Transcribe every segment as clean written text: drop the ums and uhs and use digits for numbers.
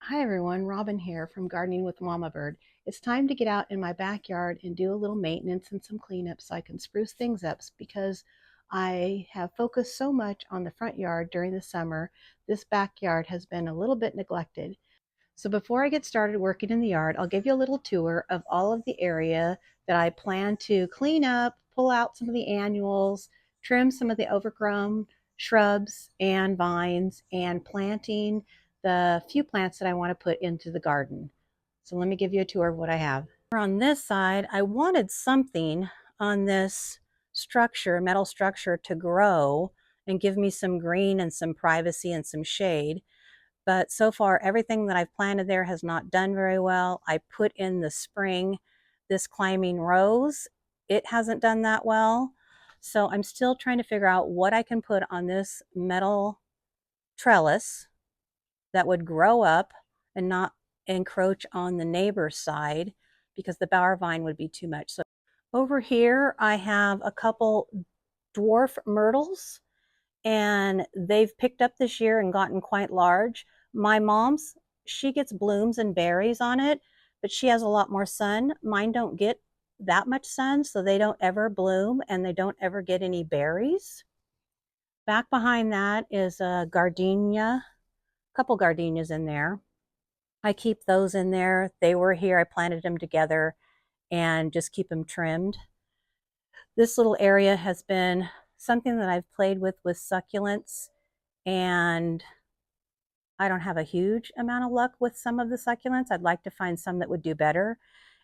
Hi everyone, Robin here from Gardening with Mama Bird. It's time to get out in my backyard and do a little maintenance and some cleanup so I can spruce things up because I have focused so much on the front yard during the summer. This backyard has been a little bit neglected. So before I get started working in the yard, I'll give you a little tour of all of the area that I plan to clean up, pull out some of the annuals, trim some of the overgrown shrubs and vines, and planting the few plants that I want to put into the garden. So let me give you a tour of what I have. On this side, I wanted something on this structure, metal structure, to grow and give me some green and some privacy and some shade. But so far, everything that I've planted there has not done very well. I put in the spring this climbing rose. It hasn't done that well. So I'm still trying to figure out what I can put on this metal trellis that would grow up and not encroach on the neighbor's side because the bower vine would be too much. So over here, I have a couple dwarf myrtles, and they've picked up this year and gotten quite large. My mom's, she gets blooms and berries on it, but she has a lot more sun. Mine don't get that much sun, so they don't ever bloom and they don't ever get any berries. Back behind that is a gardenia, a couple gardenias in there. I keep those in there. They were here, I planted them together and just keep them trimmed. This little area has been something that I've played with succulents, and I don't have a huge amount of luck with some of the succulents. I'd like to find some that would do better.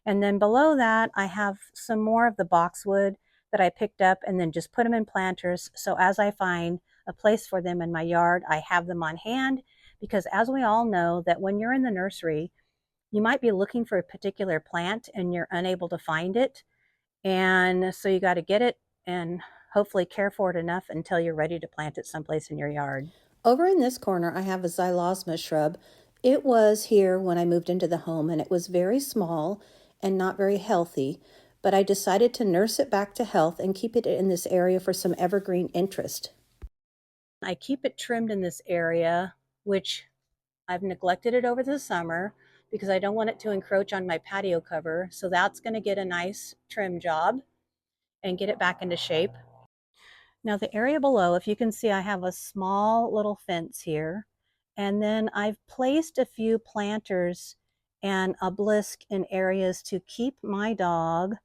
And then below that, I have some more of the boxwood that I picked up and then just put them in planters. So as I find a place for them in my yard, I have them on hand, because as we all know, that when you're in the nursery, you might be looking for a particular plant and you're unable to find it. And so you got to get it and hopefully care for it enough until you're ready to plant it someplace in your yard. Over in this corner, I have a xylosma shrub. It was here when I moved into the home, and it was very small and not very healthy, but I decided to nurse it back to health and keep it in this area for some evergreen interest. I keep it trimmed in this area, which I've neglected it over the summer because I don't want it to encroach on my patio cover. So that's going to get a nice trim job and get it back into shape. Now the area below, if you can see, I have a small little fence here. And then I've placed a few planters and obelisk in areas to keep my dog,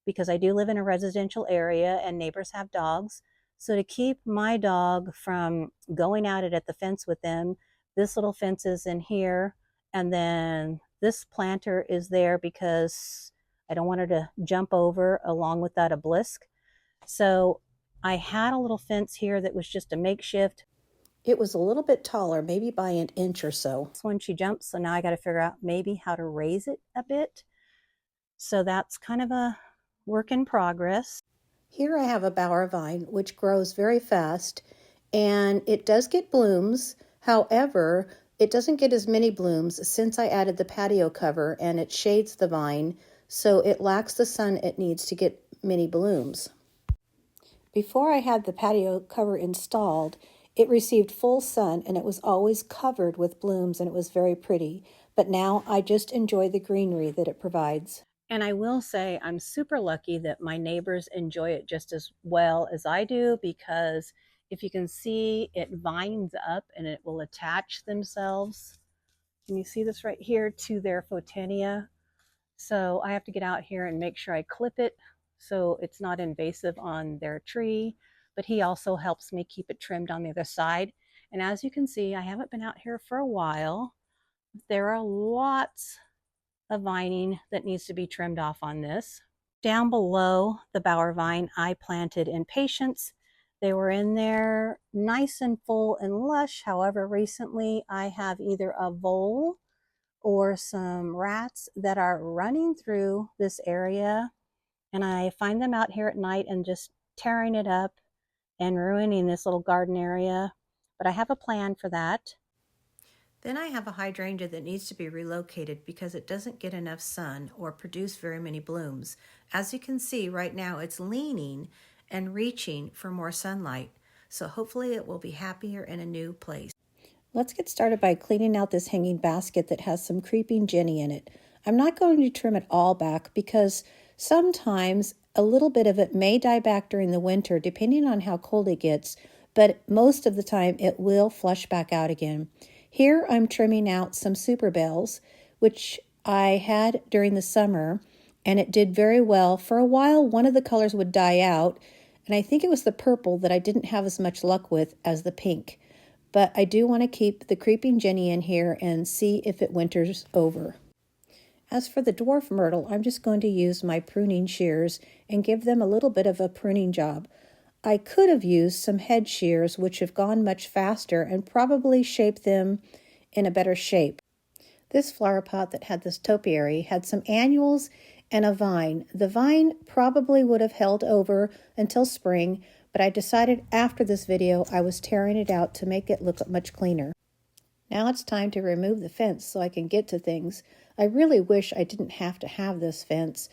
because I do live in a residential area and neighbors have dogs. So to keep my dog from going at it at the fence with them, this little fence is in here. And then this planter is there because I don't want her to jump over along with that obelisk. So I had a little fence here that was just a makeshift. It was a little bit taller, maybe by an inch or so. That's when she jumps, so now I got to figure out maybe how to raise it a bit. So that's kind of a work in progress. Here I have a bower vine, which grows very fast, and it does get blooms. However, it doesn't get as many blooms since I added the patio cover, and it shades the vine, so it lacks the sun it needs to get many blooms. Before I had the patio cover installed, it received full sun and it was always covered with blooms and it was very pretty. But now I just enjoy the greenery that it provides. And I will say I'm super lucky that my neighbors enjoy it just as well as I do, because if you can see, it vines up and it will attach themselves. Can you see this right here to their photinia? So I have to get out here and make sure I clip it so it's not invasive on their tree, but he also helps me keep it trimmed on the other side. And as you can see, I haven't been out here for a while. There are lots of vining that needs to be trimmed off on this. Down below the bower vine, I planted impatiens. They were in there nice and full and lush. However, recently I have either a vole or some rats that are running through this area, and I find them out here at night and just tearing it up and ruining this little garden area. But I have a plan for that. Then I have a hydrangea that needs to be relocated because it doesn't get enough sun or produce very many blooms. As you can see right now, it's leaning and reaching for more sunlight. So hopefully it will be happier in a new place. Let's get started by cleaning out this hanging basket that has some creeping Jenny in it. I'm not going to trim it all back because sometimes a little bit of it may die back during the winter depending on how cold it gets, but most of the time it will flush back out again. Here I'm trimming out some super bells, which I had during the summer, and it did very well. For a while, one of the colors would die out, and I think it was the purple that I didn't have as much luck with as the pink. But I do want to keep the creeping Jenny in here and see if it winters over. As for the dwarf myrtle, I'm just going to use my pruning shears and give them a little bit of a pruning job. I could have used some head shears, which have gone much faster and probably shaped them in a better shape. This flower pot that had this topiary had some annuals and a vine. The vine probably would have held over until spring, but I decided after this video I was tearing it out to make it look much cleaner. Now it's time to remove the fence so I can get to things. I really wish I didn't have to have this fence,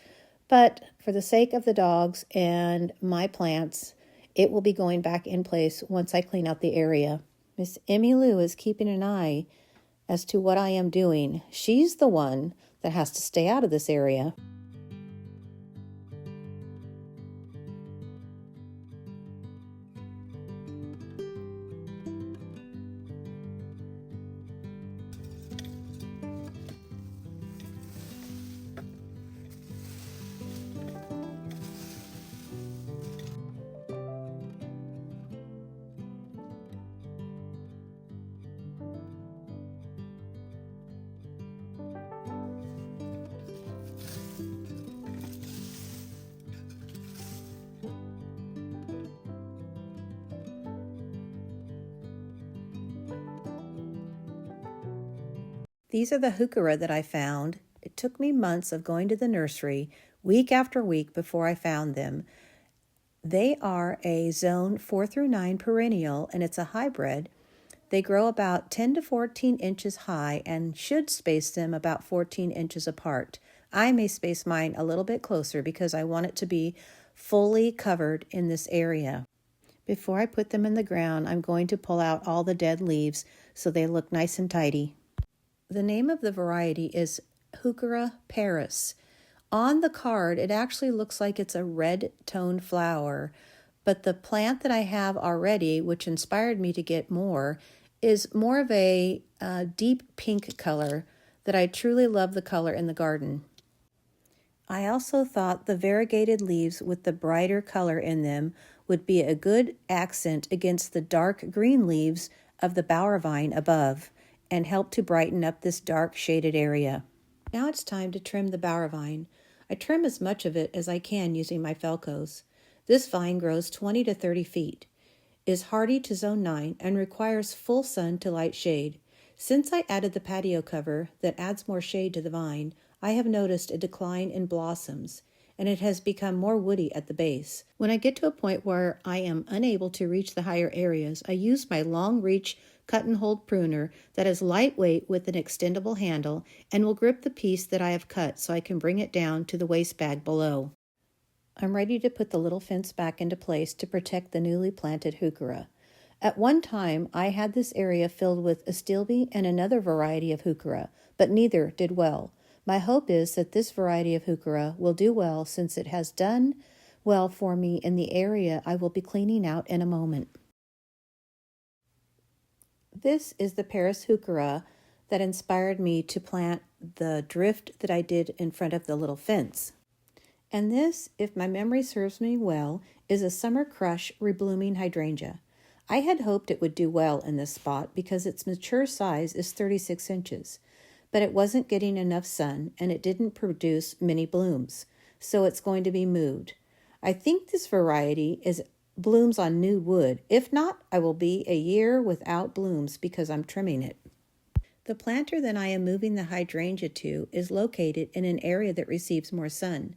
but for the sake of the dogs and my plants, it will be going back in place once I clean out the area. Miss Emmy Lou is keeping an eye as to what I am doing. She's the one that has to stay out of this area. These are the heuchera that I found. It took me months of going to the nursery, week after week, before I found them. They are a zone 4 through 9 perennial, and it's a hybrid. They grow about 10 to 14 inches high and should space them about 14 inches apart. I may space mine a little bit closer because I want it to be fully covered in this area. Before I put them in the ground, I'm going to pull out all the dead leaves so they look nice and tidy. The name of the variety is Heuchera Paris. On the card, it actually looks like it's a red-toned flower, but the plant that I have already, which inspired me to get more, is more of a deep pink color that I truly love the color in the garden. I also thought the variegated leaves with the brighter color in them would be a good accent against the dark green leaves of the bower vine above and help to brighten up this dark shaded area. Now it's time to trim the bower vine. I trim as much of it as I can using my Felcos. This vine grows 20 to 30 feet, is hardy to zone 9, and requires full sun to light shade. Since I added the patio cover that adds more shade to the vine, I have noticed a decline in blossoms, and it has become more woody at the base. When I get to a point where I am unable to reach the higher areas, I use my long reach cut and hold pruner that is lightweight with an extendable handle and will grip the piece that I have cut so I can bring it down to the waste bag below. I'm ready to put the little fence back into place to protect the newly planted heuchera. At one time, I had this area filled with astilbe and another variety of heuchera, but neither did well. My hope is that this variety of heuchera will do well since it has done well for me in the area I will be cleaning out in a moment. This is the Paris heuchera that inspired me to plant the drift that I did in front of the little fence. And this, if my memory serves me well, is a summer crush reblooming hydrangea. I had hoped it would do well in this spot because its mature size is 36 inches, but it wasn't getting enough sun and it didn't produce many blooms, so it's going to be moved. I think this variety blooms on new wood. If not, I will be a year without blooms because I'm trimming it. The planter that I am moving the hydrangea to is located in an area that receives more sun.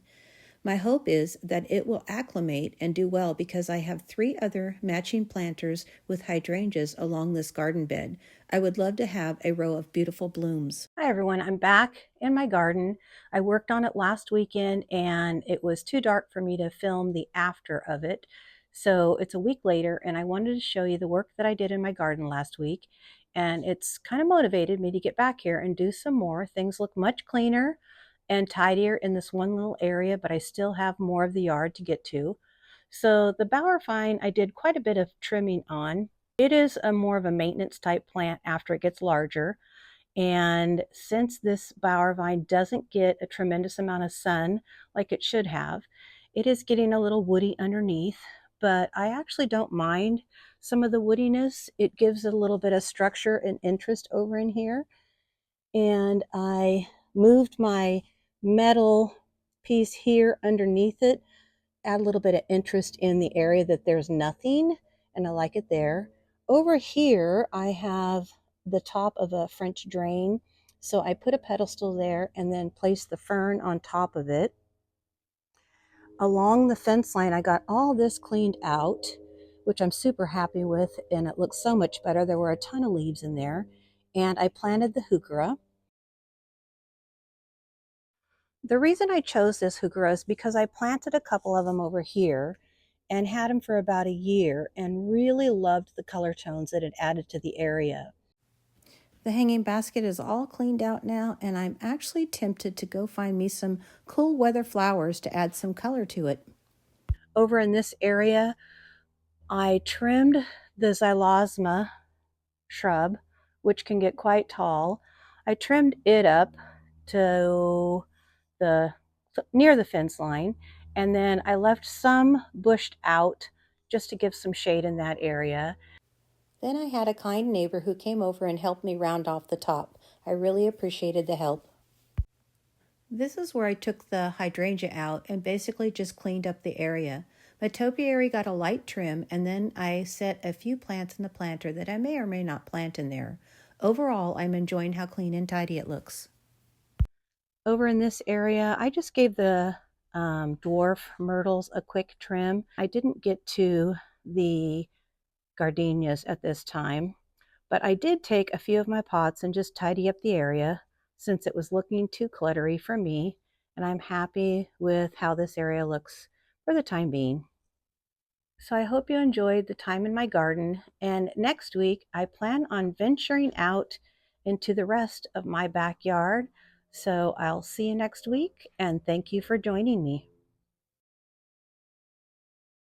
My hope is that it will acclimate and do well because I have 3 other matching planters with hydrangeas along this garden bed. I would love to have a row of beautiful blooms. Hi everyone, I'm back in my garden. I worked on it last weekend and it was too dark for me to film the after of it. So it's a week later and I wanted to show you the work that I did in my garden last week. and it's kind of motivated me to get back here and do some more. Things look much cleaner and tidier in this one little area, but I still have more of the yard to get to. So the bower vine, I did quite a bit of trimming on. It is a more of a maintenance type plant after it gets larger. And since this bower vine doesn't get a tremendous amount of sun like it should have, it is getting a little woody underneath, but I actually don't mind some of the woodiness. It gives it a little bit of structure and interest over in here. And I moved my metal piece here underneath it, add a little bit of interest in the area that there's nothing, and I like it there. Over here, I have the top of a French drain, so I put a pedestal there and then placed the fern on top of it. Along the fence line, I got all this cleaned out, which I'm super happy with, and it looks so much better. There were a ton of leaves in there, and I planted the heuchera. The reason I chose this heuchera is because I planted a couple of them over here and had them for about a year and really loved the color tones that it added to the area. The hanging basket is all cleaned out now, and I'm actually tempted to go find me some cool weather flowers to add some color to it. Over in this area, I trimmed the xylosma shrub, which can get quite tall. I trimmed it up to the near the fence line, and then I left some bushed out just to give some shade in that area. Then I had a kind neighbor who came over and helped me round off the top. I really appreciated the help. This is where I took the hydrangea out and basically just cleaned up the area. My topiary got a light trim, and then I set a few plants in the planter that I may or may not plant in there. Overall, I'm enjoying how clean and tidy it looks. Over in this area, I just gave the dwarf myrtles a quick trim. I didn't get to the gardenias at this time, but I did take a few of my pots and just tidy up the area since it was looking too cluttery for me, and I'm happy with how this area looks for the time being. So I hope you enjoyed the time in my garden, and next week I plan on venturing out into the rest of my backyard. So I'll see you next week, and thank you for joining me.